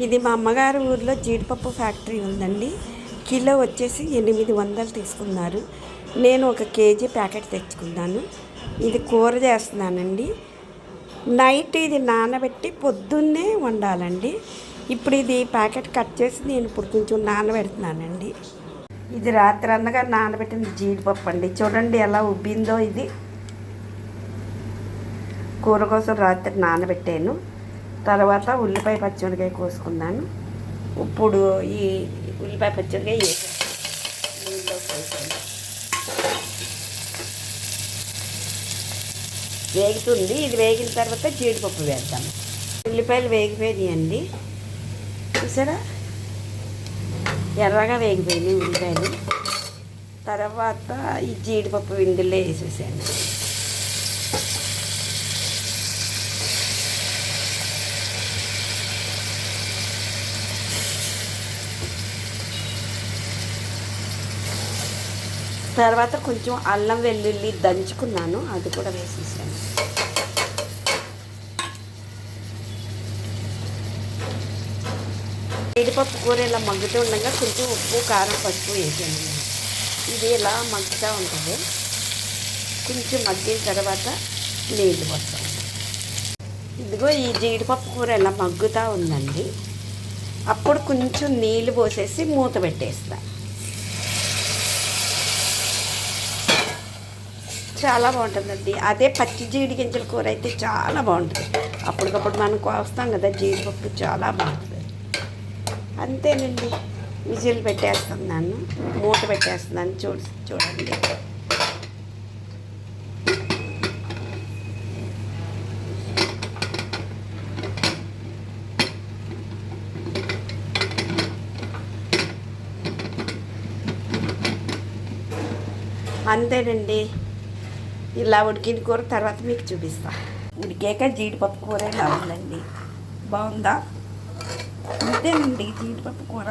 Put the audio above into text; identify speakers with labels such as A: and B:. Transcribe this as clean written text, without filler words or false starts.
A: ఇది మా అమ్మగారి ఊర్లో జీడిపప్పు ఫ్యాక్టరీ ఉందండి. కిలో వచ్చేసి 800 తీసుకున్నారు. నేను 1 కేజీ ప్యాకెట్ తెచ్చుకున్నాను. ఇది కూర చేస్తున్నానండి. నైట్ ఇది నానబెట్టి పొద్దున్నే వండాలండి. ఇప్పుడు ఇది ప్యాకెట్ కట్ చేసి నేను ఇప్పుడు కొంచెం నానబెడుతున్నానండి. ఇది రాత్రి అనగా నానబెట్టిన జీడిపప్పు అండి. చూడండి ఎలా ఉబ్బిందో. ఇది కూర కోసం రాత్రి నానబెట్టాను. తర్వాత ఉల్లిపాయ పచ్చిమిరకాయ కోసుకున్నాను. ఇప్పుడు ఈ ఉల్లిపాయ పచ్చిమిరకాయ నీళ్ళలో వేసాను. వేగుతుంది. ఇది వేగిన తర్వాత జీడిపప్పు వేద్దాము. ఉల్లిపాయలు వేగిపోయినాయండి. చూసారా ఎర్రగా వేగిపోయినాయి ఉల్లిపాయలు. తర్వాత ఈ జీడిపప్పు ఇందులో వేసేసాను. తర్వాత కొంచెం అల్లం వెల్లుల్లి దంచుకున్నాను, అది కూడా వేసేసాను. జీడిపప్పు కూర ఇలా మగ్గుతూ ఉండగా కొంచెం ఉప్పు కారం పసుపు వేసాను. ఇది ఇలా మగ్గుతూ ఉంటుంది. కొంచెం మగ్గిన తర్వాత నీళ్ళు పోస్తాం. ఇదిగో ఈ జీడిపప్పు కూర ఇలా మగ్గుతూ ఉందండి. అప్పుడు కొంచెం నీళ్ళు పోసేసి మూత పెట్టేస్తా. చాలా బాగుంటుందండి. అదే పచ్చి జీడి గింజల కూర అయితే చాలా బాగుంటుంది. అప్పటికప్పుడు మనం కోస్తాం కదా జీడిపప్పు, చాలా బాగుంటుంది. అంతేనండి. విజిల్ పెట్టేస్తున్నాను, మూత పెట్టేస్తున్నాను. చూడండి. అంతేనండి. ఇలా ఉడికిన కూర తర్వాత మీకు చూపిస్తా. ఉడికాక జీడిపప్పు కూర ఇలా ఉందండి. బాగుందా? అంతేనండి జీడిపప్పు కూర.